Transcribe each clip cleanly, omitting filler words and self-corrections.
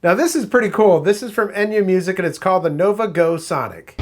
Now this is pretty cool. This is from Enya Music and it's called the Nova Go Sonic.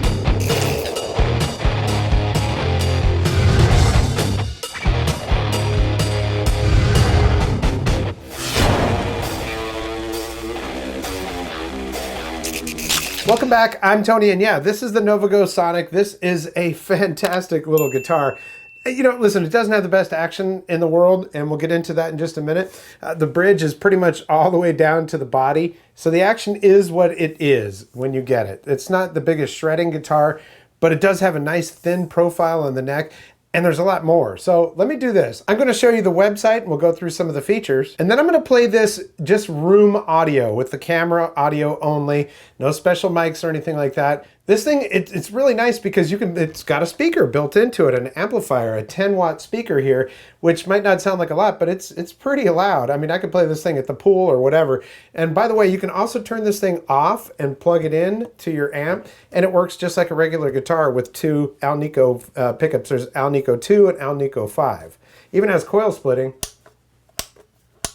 Welcome back, I'm Tony, and yeah, this is the Nova Go Sonic. This is a fantastic little guitar. You know, listen, it doesn't have the best action in the world, and we'll get into that in just a minute. The bridge is pretty much all the way down to the body, so the action is what it is when you get it. It's not the biggest shredding guitar, but it does have a nice thin profile on the neck, and there's a lot more. So let me do this. I'm gonna show you the website and we'll go through some of the features. And then I'm gonna play this just room audio with the camera audio only, no special mics or anything like that. This thing, it's really nice because it's got a speaker built into it, an amplifier, a 10-watt speaker here, which might not sound like a lot, but it's pretty loud. I mean, I could play this thing at the pool or whatever. And by the way, you can also turn this thing off and plug it in to your amp, and it works just like a regular guitar with two Alnico pickups. There's Alnico 2 and Alnico 5. Even has coil splitting.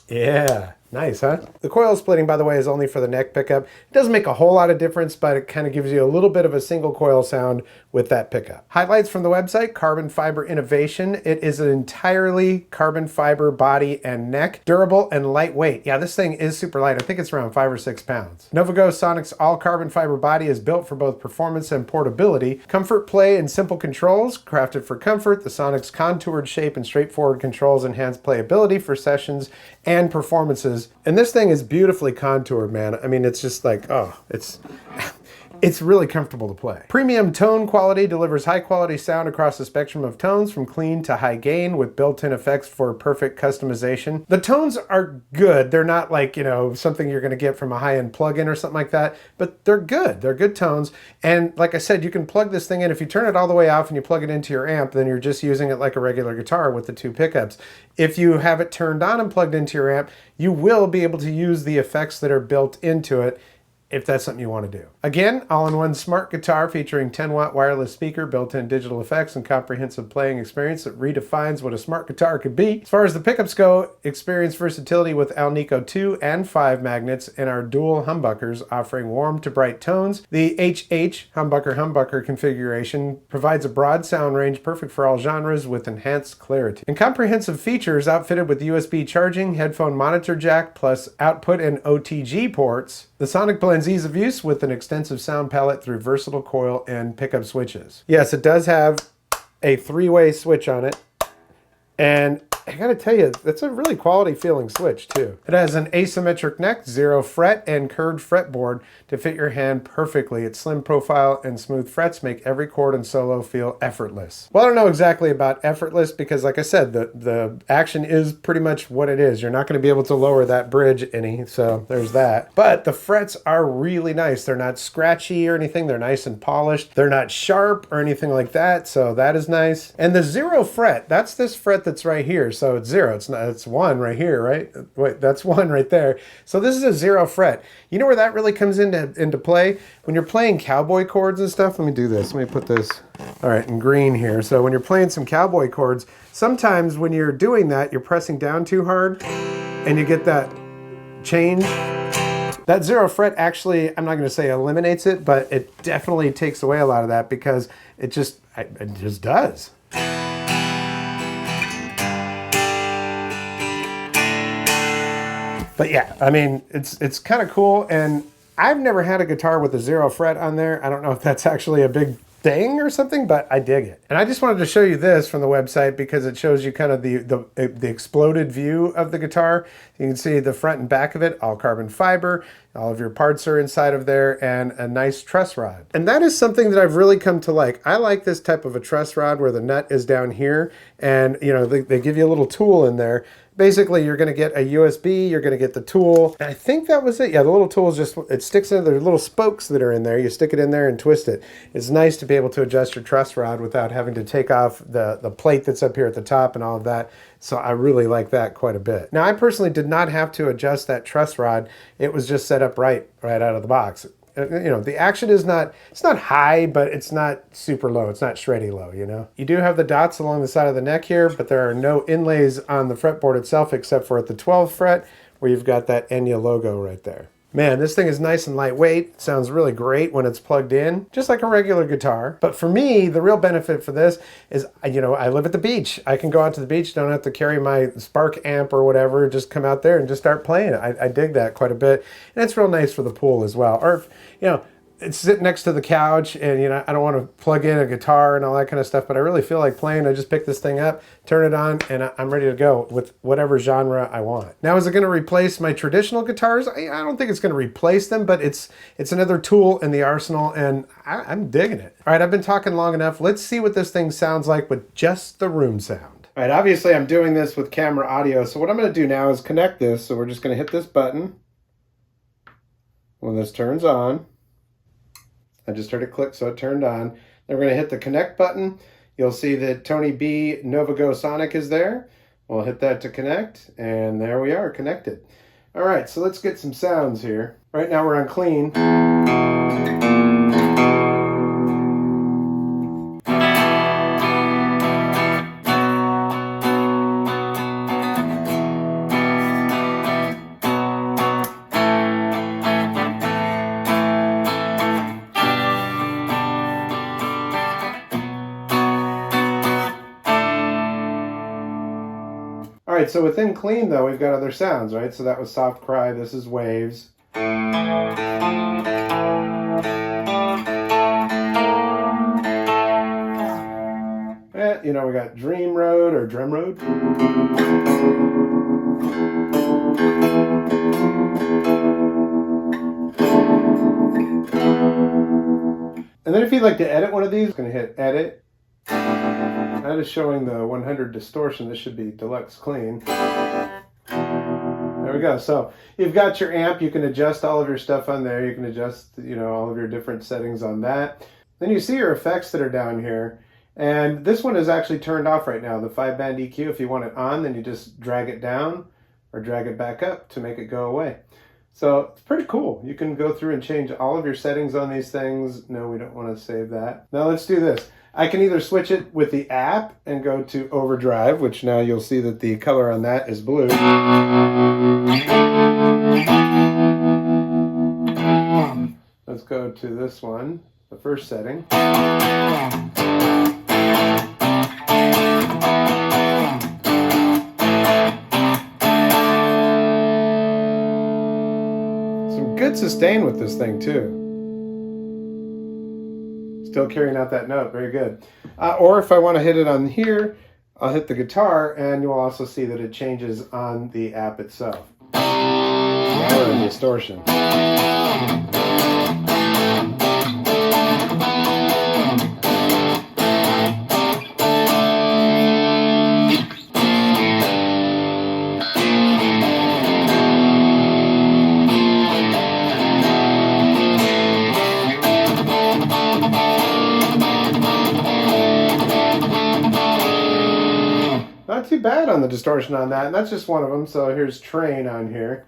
Yeah. Nice, huh? The coil splitting, by the way, is only for the neck pickup. It doesn't make a whole lot of difference, but it kind of gives you a little bit of a single coil sound with that pickup. Highlights from the website, carbon fiber innovation. It is an entirely carbon fiber body and neck, durable and lightweight. Yeah, this thing is super light. I think it's around 5 or 6 pounds. Nova Go Sonic's all carbon fiber body is built for both performance and portability. Comfort, play, and simple controls. Crafted for comfort, the Sonic's contoured shape and straightforward controls enhance playability for sessions and performances. And this thing is beautifully contoured, man. I mean, it's just like, oh, it's really comfortable to play. Premium tone quality delivers high quality sound across the spectrum of tones from clean to high gain with built-in effects for perfect customization. The tones are good. They're not like, you know, something you're gonna get from a high-end plug-in or something like that, but they're good. They're good tones. And like I said, you can plug this thing in. If you turn it all the way off and you plug it into your amp, then you're just using it like a regular guitar with the 2 pickups. If you have it turned on and plugged into your amp, you will be able to use the effects that are built into it if that's something you want to do. Again, all-in-one smart guitar featuring 10-watt wireless speaker, built-in digital effects, and comprehensive playing experience that redefines what a smart guitar could be. As far as the pickups go, experience versatility with Alnico 2 and 5 magnets and our dual humbuckers offering warm to bright tones. The HH humbucker configuration provides a broad sound range perfect for all genres with enhanced clarity. And comprehensive features outfitted with USB charging, headphone monitor jack, plus output and OTG ports. The Sonic blends ease of use with an extensive sound palette through versatile coil and pickup switches. Yes, it does have a 3-way switch on it. And I gotta tell you, that's a really quality feeling switch too. It has an asymmetric neck, 0 fret, and curved fretboard to fit your hand perfectly. Its slim profile and smooth frets make every chord and solo feel effortless. Well, I don't know exactly about effortless because like I said, the action is pretty much what it is. You're not gonna be able to lower that bridge any, so there's that. But the frets are really nice. They're not scratchy or anything. They're nice and polished. They're not sharp or anything like that, so that is nice. And the 0 fret, that's this fret that's right here. So it's 0, it's 1 right here, right? Wait, that's 1 right there. So this is a 0 fret. You know where that really comes into play? When you're playing cowboy chords and stuff. Let me do this, let me put this, all right, in green here. So when you're playing some cowboy chords, sometimes when you're doing that, you're pressing down too hard and you get that change. That 0 fret actually, I'm not gonna say eliminates it, but it definitely takes away a lot of that because it just does. But yeah, I mean, it's kind of cool, and I've never had a guitar with a 0 fret on there. I don't know if that's actually a big thing or something, but I dig it. And I just wanted to show you this from the website because it shows you kind of the exploded view of the guitar. You can see the front and back of it, all carbon fiber. All of your parts are inside of there, and a nice truss rod. And that is something that I've really come to like. I like this type of a truss rod where the nut is down here, and you know they give you a little tool in there. Basically, you're going to get a USB, you're going to get the tool. And I think that was it. Yeah, the little tool is just, it sticks in, there's little spokes that are in there. You stick it in there and twist it. It's nice to be able to adjust your truss rod without having to take off the plate that's up here at the top and all of that. So I really like that quite a bit. Now, I personally did not have to adjust that truss rod. It was just set up right out of the box. You know, the action is not, it's not high, but it's not super low. It's not shreddy low, you know. You do have the dots along the side of the neck here, but there are no inlays on the fretboard itself except for at the 12th fret where you've got that Enya logo right there. Man, this thing is nice and lightweight. Sounds really great when it's plugged in, just like a regular guitar. But for me, the real benefit for this is, you know, I live at the beach. I can go out to the beach, don't have to carry my Spark amp or whatever, just come out there and just start playing. I dig that quite a bit. And it's real nice for the pool as well. Or, if, you know, it's sitting next to the couch and, you know, I don't want to plug in a guitar and all that kind of stuff, but I really feel like playing. I just pick this thing up, turn it on, and I'm ready to go with whatever genre I want. Now, is it going to replace my traditional guitars? I don't think it's going to replace them, but it's another tool in the arsenal, and I'm digging it. All right, I've been talking long enough. Let's see what this thing sounds like with just the room sound. All right, obviously I'm doing this with camera audio, so what I'm going to do now is connect this. So we're just going to hit this button. When this turns on, I just heard it click, so it turned on. Then we're going to hit the connect button. You'll see that Tony B Nova Go Sonic is there. We'll hit that to connect, and there we are, connected. All right, so let's get some sounds here. Right now we're on clean. All right, so within clean, though, we've got other sounds, right? So that was soft cry, this is waves. You know, we got Dream Road or Drum Road. And then if you'd like to edit one of these, I'm going to hit Edit. That is showing the 100 distortion. This should be deluxe clean. There we go. So you've got your amp. You can adjust all of your stuff on there. You can adjust, you know, all of your different settings on that. Then you see your effects that are down here. And this one is actually turned off right now, the 5-band EQ. If you want it on, then you just drag it down or drag it back up to make it go away. So it's pretty cool. You can go through and change all of your settings on these things. No, we don't want to save that. Now let's do this. I can either switch it with the app and go to overdrive, which now you'll see that the color on that is blue. Let's go to this one, the first setting. Some good sustain with this thing too. Still carrying out that note, very good. Or if I want to hit it on here, I'll hit the guitar and you'll also see that it changes on the app itself. Now we're in distortion. Not too bad on the distortion on that, and that's just one of them. So here's Train on here.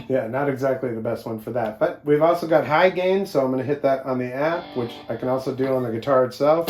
Yeah, not exactly the best one for that, but we've also got high gain, so I'm going to hit that on the app, which I can also do on the guitar itself.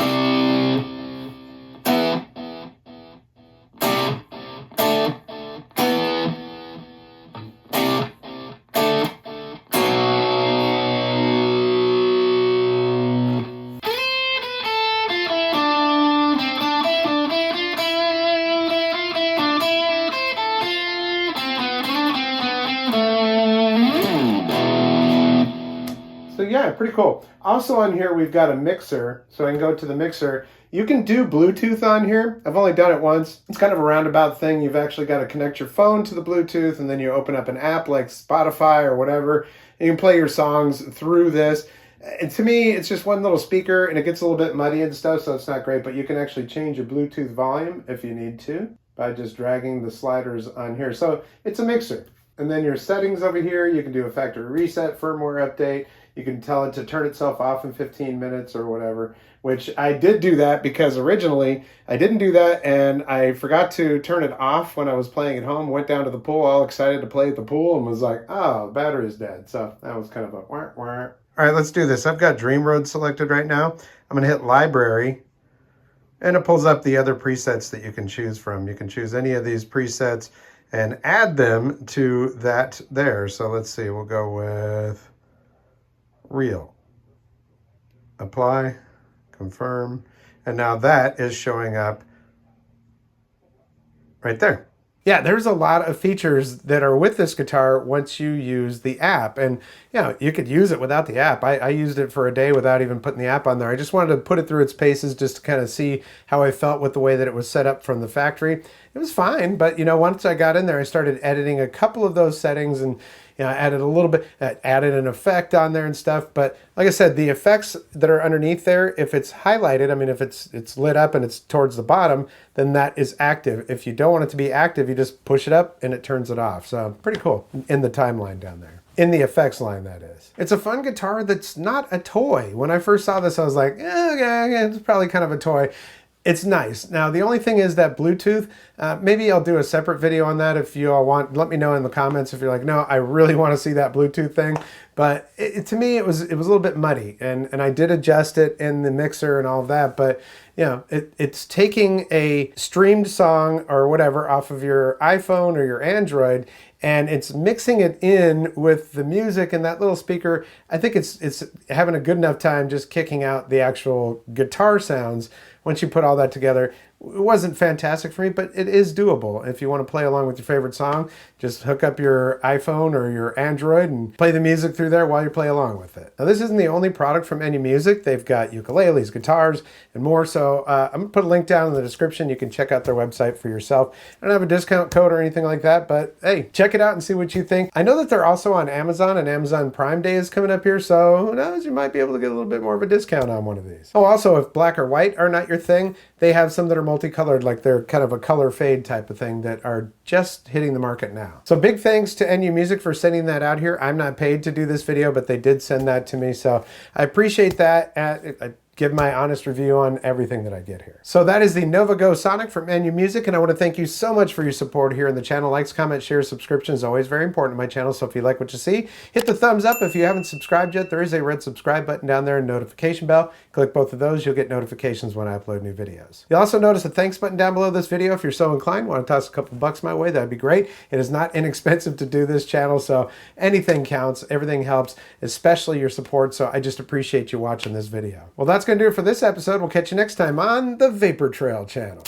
So yeah, pretty cool. Also on here, we've got a mixer. So I can go to the mixer. You can do Bluetooth on here. I've only done it once. It's kind of a roundabout thing. You've actually got to connect your phone to the Bluetooth, and then you open up an app like Spotify or whatever, and you can play your songs through this. And to me, it's just one little speaker, and it gets a little bit muddy and stuff, so it's not great, but you can actually change your Bluetooth volume if you need to by just dragging the sliders on here. So it's a mixer. And then your settings over here, you can do a factory reset, firmware update. You can tell it to turn itself off in 15 minutes or whatever, which I did do that because originally I didn't do that and I forgot to turn it off when I was playing at home, went down to the pool all excited to play at the pool and was like, oh, battery's dead. So that was kind of a wah, wah. All right, let's do this. I've got Dream Road selected right now. I'm gonna hit Library and it pulls up the other presets that you can choose from. You can choose any of these presets and add them to that there. So let's see, we'll go with real. Apply, confirm, and now that is showing up right there. Yeah, there's a lot of features that are with this guitar once you use the app. And, you know, you could use it without the app. I used it for a day without even putting the app on there. I just wanted to put it through its paces just to kind of see how I felt with the way that it was set up from the factory. It was fine, but, you know, once I got in there, I started editing a couple of those settings and, you know, I added a little bit, added an effect on there and stuff. But like I said, the effects that are underneath there, if it's highlighted, I mean, if it's lit up and it's towards the bottom, then that is active. If you don't want it to be active, you just push it up and it turns it off. So pretty cool in the timeline down there. In the effects line, that is. It's a fun guitar that's not a toy. When I first saw this, I was like, okay, it's probably kind of a toy. It's nice. Now, the only thing is that Bluetooth, maybe I'll do a separate video on that if you all want. Let me know in the comments if you're like, no, I really want to see that Bluetooth thing. But to me, it was a little bit muddy. And I did adjust it in the mixer and all of that. But, you know, it's taking a streamed song or whatever off of your iPhone or your Android, and it's mixing it in with the music and that little speaker. I think it's having a good enough time just kicking out the actual guitar sounds. Once you put all that together, it wasn't fantastic for me, but it is doable. If you want to play along with your favorite song, just hook up your iPhone or your Android and play the music through there while you play along with it. Now, this isn't the only product from Enya Music. They've got ukuleles, guitars, and more. So I'm going to put a link down in the description. You can check out their website for yourself. I don't have a discount code or anything like that, but hey, check it out and see what you think. I know that they're also on Amazon, and Amazon Prime Day is coming up here, so who knows, you might be able to get a little bit more of a discount on one of these. Oh, also, if black or white are not your thing, they have some that are multicolored, like they're kind of a color fade type of thing that are just hitting the market now. So big thanks to Enya Music for sending that out here. I'm not paid to do this video, but they did send that to me, so I appreciate that. I give my honest review on everything that I get here. So that is the Nova Go Sonic from Enya Music, and I want to thank you so much for your support here in the channel. Likes, comments, shares, subscription is always very important to my channel, so if you like what you see, hit the thumbs up. If you haven't subscribed yet, there is a red subscribe button down there and notification bell. Click both of those, you'll get notifications when I upload new videos. You'll also notice a thanks button down below this video. If you're so inclined, want to toss a couple bucks my way, that'd be great. It is not inexpensive to do this channel, so anything counts, everything helps, especially your support, so I just appreciate you watching this video. Well, that's going to do it for this episode. We'll catch you next time on the Vapor Trail channel.